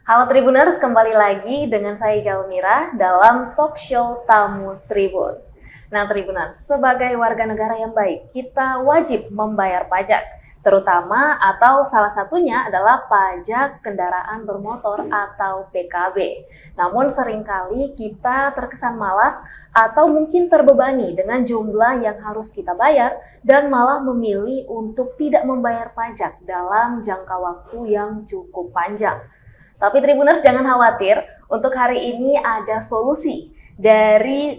Halo Tribuners, kembali lagi dengan saya Galmira dalam talk show Tamu Tribun. Nah Tribuners, sebagai warga negara yang baik, kita wajib membayar pajak, terutama atau salah satunya adalah pajak kendaraan bermotor atau PKB. Namun seringkali kita terkesan malas atau mungkin terbebani dengan jumlah yang harus kita bayar dan malah memilih untuk tidak membayar pajak dalam jangka waktu yang cukup panjang. Tapi Tribuners jangan khawatir, untuk hari ini ada solusi dari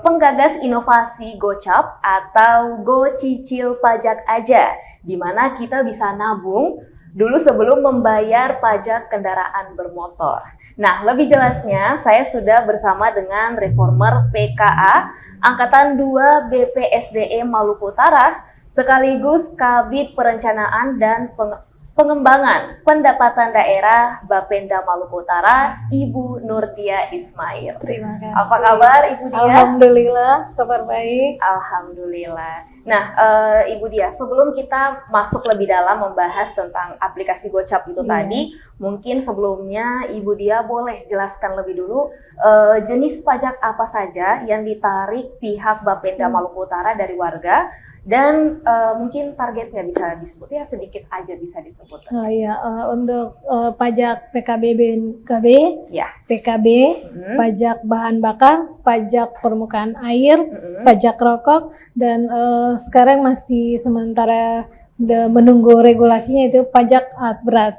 penggagas inovasi Gocap atau Go Cicil Pajak Aja, di mana kita bisa nabung dulu sebelum membayar pajak kendaraan bermotor. Nah, lebih jelasnya saya sudah bersama dengan Reformer PKA Angkatan 2 BPSDM Maluku Utara, sekaligus Kabid Perencanaan dan Pengembangan Pendapatan Daerah Bapenda Maluku Utara, Ibu Nurdia Ismail. Terima kasih. Apa kabar Ibu Dia? Alhamdulillah, kabar baik. Alhamdulillah. Nah, Ibu Dia, sebelum kita masuk lebih dalam membahas tentang aplikasi Gocap itu tadi, mungkin sebelumnya Ibu Dia boleh jelaskan lebih dulu jenis pajak apa saja yang ditarik pihak Bapenda Maluku Utara dari warga, dan mungkin targetnya bisa disebut ya, sedikit aja bisa disebut. Untuk pajak PKB BNKB, Ya. PKB, pajak bahan bakar, pajak permukaan air, pajak rokok, dan sekarang masih sementara menunggu regulasinya itu pajak alat berat.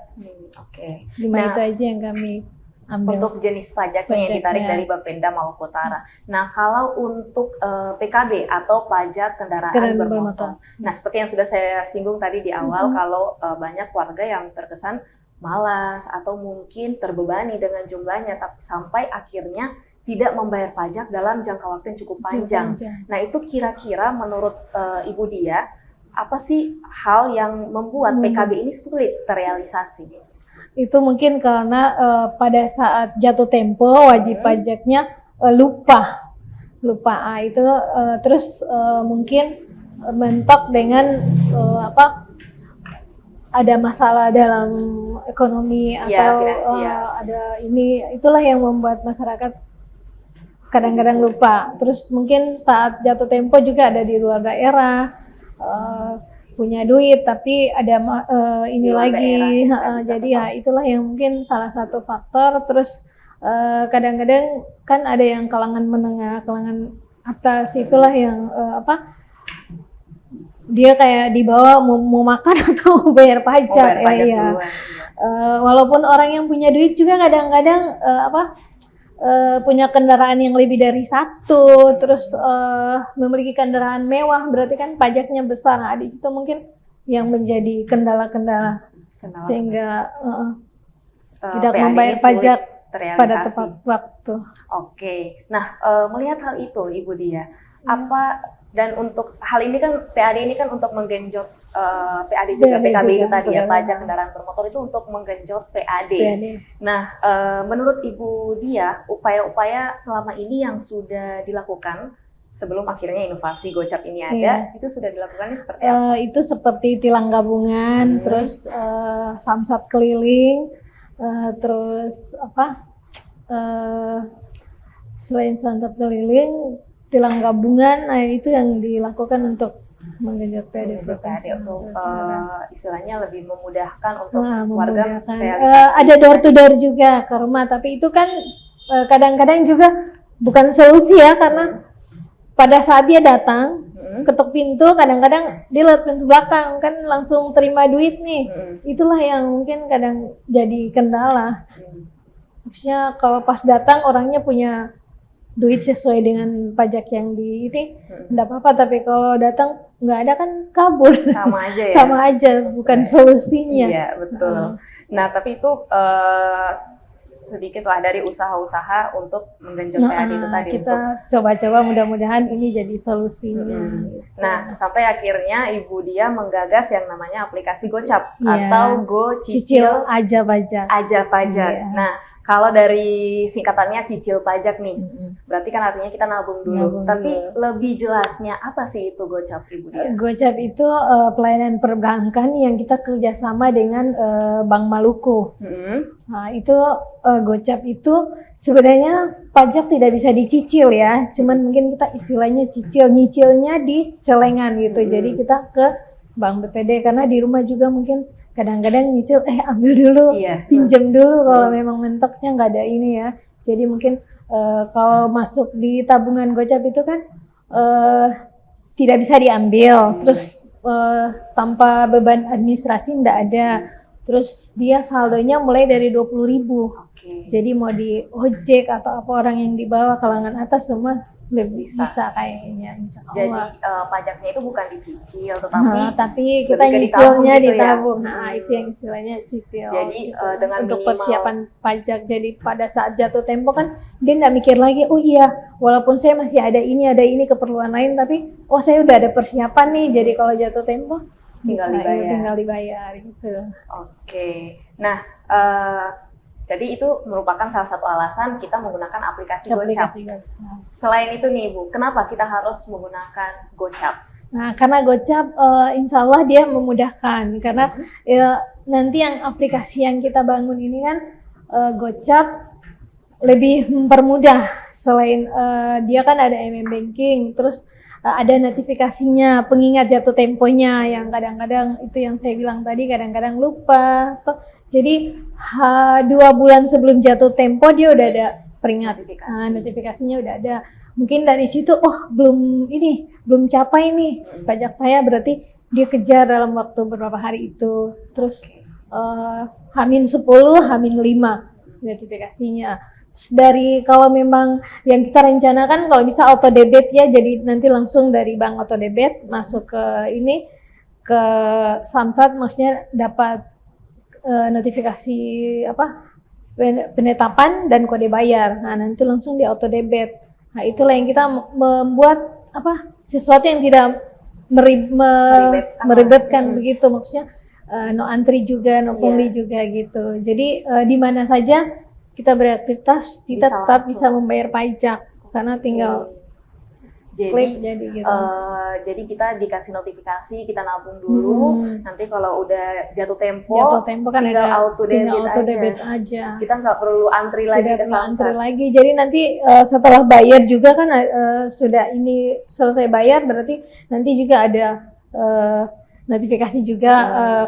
Oke. Itu aja yang kami ambil. Untuk jenis pajaknya yang ditarik dari Bapenda Maluku Utara. Nah, kalau untuk PKB atau pajak kendaraan bermotor. Nah, seperti yang sudah saya singgung tadi di awal, kalau banyak warga yang terkesan malas atau mungkin terbebani dengan jumlahnya, tapi sampai akhirnya tidak membayar pajak dalam jangka waktu yang cukup panjang. Nah, itu kira-kira menurut Ibu Dia, apa sih hal yang membuat PKB ini sulit terrealisasi? Itu mungkin karena pada saat jatuh tempo wajib pajaknya lupa. Terus mungkin mentok dengan ada masalah dalam ekonomi atau ada itulah yang membuat masyarakat kadang-kadang lupa. Terus mungkin saat jatuh tempo juga ada di luar daerah, punya duit tapi ada jadi itulah yang mungkin salah satu faktor. Terus kadang-kadang kan ada yang kalangan menengah, kalangan atas, itulah yang dia kayak dibawa mau makan atau bayar pajak. Walaupun orang yang punya duit juga kadang-kadang punya kendaraan yang lebih dari satu, terus memiliki kendaraan mewah, berarti kan pajaknya besar. Nah, di situ mungkin yang menjadi kendala-kendala sehingga tidak membayar pajak pada tepat waktu. Oke, nah melihat hal itu Ibu Dia, dan untuk hal ini kan PAD ini kan untuk menggenjot PAD juga, PKB itu tadi ya, pajak kendaraan bermotor itu untuk menggenjot PAD. Nah, menurut Ibu Dia, upaya-upaya selama ini yang sudah dilakukan sebelum akhirnya inovasi Gocap ini ada, itu sudah dilakukan seperti apa? Itu seperti tilang gabungan, terus samsat keliling, terus selain samsat keliling, tilang gabungan, itu yang dilakukan untuk menggenjot PAD provinsi. Untuk istilahnya lebih memudahkan untuk warga. Ada door to door juga ke rumah, tapi itu kan kadang-kadang juga bukan solusi ya, karena pada saat dia datang ketuk pintu, kadang-kadang dia lihat pintu belakang kan langsung terima duit nih. Itulah yang mungkin kadang jadi kendala. Maksudnya kalau pas datang orangnya punya duit sesuai dengan pajak yang enggak apa-apa, tapi kalau datang nggak ada kan kabur. Sama aja ya? Sama aja, bukan solusinya. Iya, betul. Nah, tapi itu sedikitlah dari usaha-usaha untuk menggenjot PAD itu tadi. Kita coba-coba, mudah-mudahan ini jadi solusinya. Nah, sampai akhirnya Ibu Dia menggagas yang namanya aplikasi Gocap atau Go Cicil Aja Pajak. Aja Pajak. Nah, Kalau dari singkatannya cicil pajak nih, berarti kan artinya kita nabung dulu. Nabung Tapi dulu. lebih jelasnya apa sih itu gocap, Ibu Dia? Gocap itu pelayanan perbankan yang kita kerjasama dengan Bank Maluku. Nah, itu gocap itu sebenarnya pajak tidak bisa dicicil ya, cuman mungkin kita istilahnya nyicilnya di celengan gitu. Jadi kita ke Bank BPD karena di rumah juga mungkin kadang-kadang nyicil ambil dulu, pinjam dulu kalau memang mentoknya nggak ada ini ya. Jadi mungkin kalau masuk di tabungan gocap itu kan tidak bisa diambil, terus tanpa beban administrasi nggak ada. Terus dia saldonya mulai dari 20.000. Jadi mau di ojek atau apa orang yang di bawah kalangan atas semua lebih bisa kayaknya, insya Allah. Jadi pajaknya itu bukan dicicil, tapi kita lebih ke nyicilnya ditabung gitu ditabung. ya? Nah, itu yang istilahnya cicil. Jadi gitu. dengan untuk minimal persiapan pajak. Jadi pada saat jatuh tempo kan dia nggak mikir lagi, oh iya, walaupun saya masih ada ini keperluan lain, tapi oh saya udah ada persiapan nih. Jadi kalau jatuh tempo tinggal dibayar gitu. Oke. Nah, jadi itu merupakan salah satu alasan kita menggunakan aplikasi Gocap. Selain itu nih Ibu, kenapa kita harus menggunakan Gocap? Nah, karena Gocap insya Allah dia memudahkan. Karena nanti yang aplikasi yang kita bangun ini kan Gocap lebih mempermudah. Selain dia kan ada Banking, terus ada notifikasinya, pengingat jatuh temponya yang kadang-kadang itu yang saya bilang tadi kadang-kadang lupa. Jadi 2 bulan sebelum jatuh tempo dia udah ada peringat, notifikasinya udah ada. Mungkin dari situ belum capai nih pajak saya, berarti dia kejar dalam waktu beberapa hari itu. Terus H-10, H-5 notifikasinya. Dari kalau memang yang kita rencanakan kalau bisa auto debit ya, jadi nanti langsung dari bank auto debit masuk ke Samsat, maksudnya dapat notifikasi penetapan dan kode bayar. Nah, nanti langsung di auto debit. Nah, itulah yang kita membuat sesuatu yang tidak meribetkan begitu, maksudnya no antri juga, no pungli juga gitu. Jadi di mana saja kita beraktivitas, kita tetap bisa membayar pajak karena tinggal klik jadi gitu. Jadi kita dikasih notifikasi, kita nabung dulu. Nanti kalau udah jatuh tempo kan tinggal auto debit aja. Kita nggak perlu antri lagi ke Samsat. Jadi nanti setelah bayar juga kan sudah ini selesai bayar, berarti nanti juga ada notifikasi juga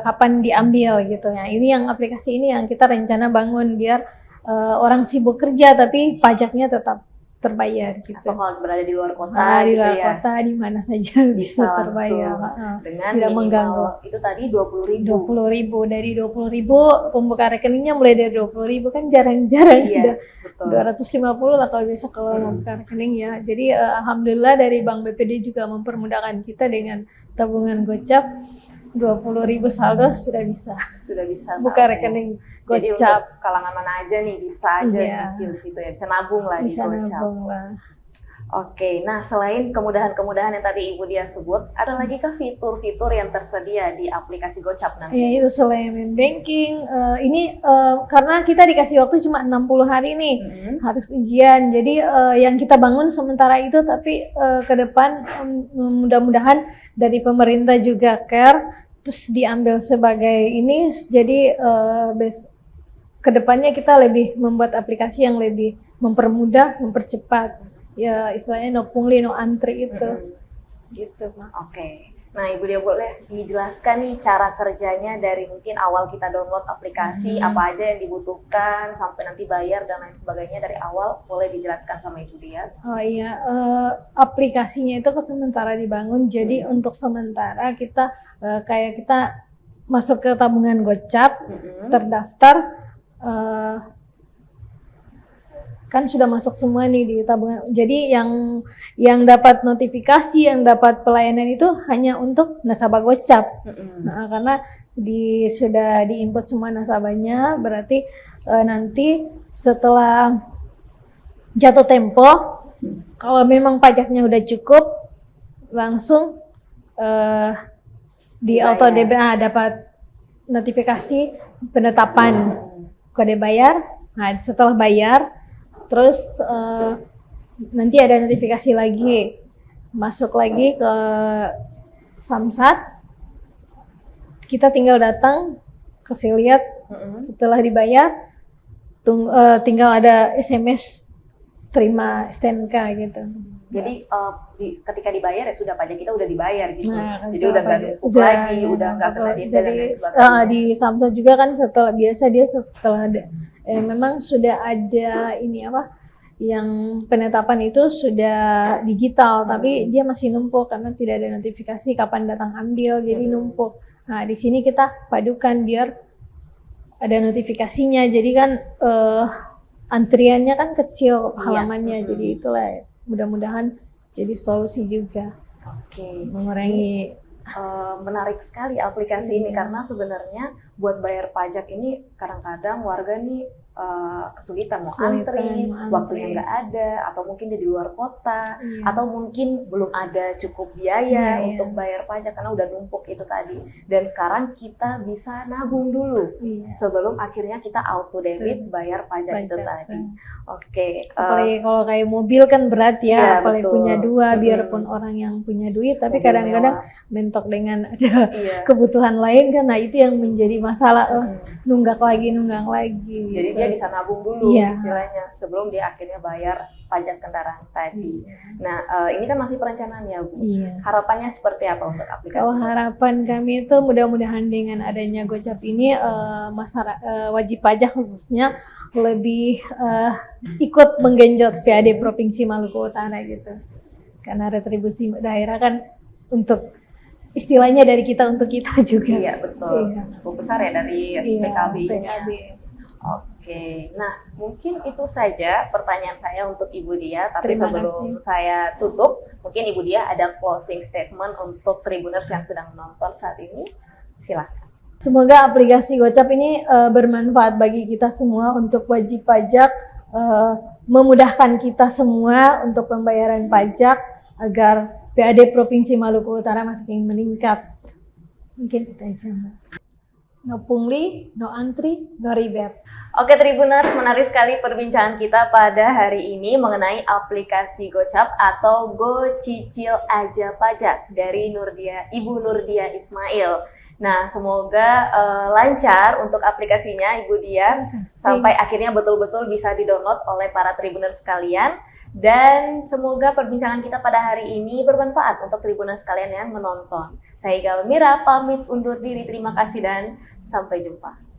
kapan diambil gitu ya. Ini yang aplikasi ini yang kita rencana bangun biar orang sibuk kerja tapi pajaknya tetap terbayar gitu. Atau kalau berada di luar kota, di luar kota di mana saja bisa terbayar dengan tidak mengganggu. Itu tadi 20.000. 20.000 dari 20.000 pembuka rekeningnya mulai dari 20.000 kan jarang-jarang udah 250 lah kalau besok kalau membuka rekening ya. Jadi alhamdulillah dari Bank BPD juga mempermudahkan kita dengan tabungan Gocap. 20.000 saldo sudah bisa buka rekening Gocap. Jadi untuk kalangan mana aja nih bisa aja nyicil situ ya, bisa nabung lah di Gocap. Oke, nah selain kemudahan-kemudahan yang tadi Ibu Dia sebut, ada lagi kah fitur-fitur yang tersedia di aplikasi Gocap nanti? Ya itu selain banking, ini karena kita dikasih waktu cuma 60 hari nih, harus ujian. Jadi yang kita bangun sementara itu, tapi ke depan mudah-mudahan dari pemerintah juga care, terus diambil sebagai ini, jadi kedepannya kita lebih membuat aplikasi yang lebih mempermudah, mempercepat. Ya istilahnya no pungli, no antri itu. Gitu, Mak. Oke. Nah, Ibu Dia boleh dijelaskan nih cara kerjanya dari mungkin awal kita download aplikasi, apa aja yang dibutuhkan, sampai nanti bayar dan lain sebagainya dari awal, boleh dijelaskan sama Ibu Dia? Oh iya, aplikasinya itu sementara dibangun, jadi untuk sementara kita kayak kita masuk ke tabungan Gocap, terdaftar, kan sudah masuk semua nih di tabungan. Jadi yang dapat notifikasi, yang dapat pelayanan itu hanya untuk nasabah Gocap. Nah, karena sudah diinput semua nasabahnya, berarti nanti setelah jatuh tempo, kalau memang pajaknya udah cukup, langsung di auto debit dapat notifikasi penetapan kode bayar. Nah, setelah bayar, terus nanti ada notifikasi lagi, masuk lagi ke Samsat, kita tinggal datang, kasih lihat, setelah dibayar, tinggal ada SMS terima STNK gitu. Jadi ketika dibayar ya sudah, pajak kita udah dibayar gitu. Nah, Jadi udah nggak numpuk lagi, udah nggak kena denda dan lain sebagainya. Di Samsat juga kan setelah biasa dia setelah ada memang sudah ada ini apa yang penetapan itu sudah digital, tapi dia masih numpuk karena tidak ada notifikasi kapan datang ambil, jadi numpuk. Nah, di sini kita padukan biar ada notifikasinya, jadi kan antriannya kan kecil halamannya, jadi itulah mudah-mudahan jadi solusi juga. Oke. Mengurangi. Menarik sekali aplikasi ini, karena sebenarnya buat bayar pajak ini kadang-kadang warga nih kesulitan mau antri, waktunya nggak ada, atau mungkin dia di luar kota, atau mungkin belum ada cukup biaya untuk bayar pajak karena udah numpuk itu tadi. Dan sekarang kita bisa nabung dulu sebelum akhirnya kita auto debit bayar pajak itu tadi. Oke. Apalagi kalau kayak mobil kan berat ya, apalagi betul. punya dua, biarpun orang yang punya duit, tapi kadang-kadang mentok dengan ada kebutuhan lain kan, nah itu yang menjadi masalah, nunggak lagi. Jadi gitu. dia bisa nabung dulu istilahnya sebelum dia akhirnya bayar pajak kendaraan tadi. Nah, ini kan masih perencanaan ya, Bu. Harapannya seperti apa untuk aplikasi? Kalau harapan kami itu mudah-mudahan dengan adanya Gocap ini masyarakat wajib pajak khususnya lebih ikut menggenjot PAD Provinsi Maluku Utara gitu. Karena retribusi daerah kan untuk istilahnya dari kita untuk kita juga. Iya, betul. Cukup besar ya dari PKB-nya. Oke, nah mungkin itu saja pertanyaan saya untuk Ibu Dia. Tapi sebelum saya tutup, mungkin Ibu Dia ada closing statement untuk Tribuners yang sedang menonton saat ini. Silakan. Semoga aplikasi Gocap ini bermanfaat bagi kita semua untuk wajib pajak, memudahkan kita semua untuk pembayaran pajak agar PAD Provinsi Maluku Utara makin meningkat. Mungkin itu aja. No pungli, no antri, no ribet. Oke Tribuners, menarik sekali perbincangan kita pada hari ini mengenai aplikasi Gocap atau Go Cicil Aja Pajak dari Ibu Nurdia Ismail. Nah, semoga lancar untuk aplikasinya Ibu Dia, sampai akhirnya betul-betul bisa didownload oleh para Tribuners sekalian. Dan semoga perbincangan kita pada hari ini bermanfaat untuk Tribuners sekalian yang menonton. Saya Galmira pamit undur diri, terima kasih dan sampai jumpa.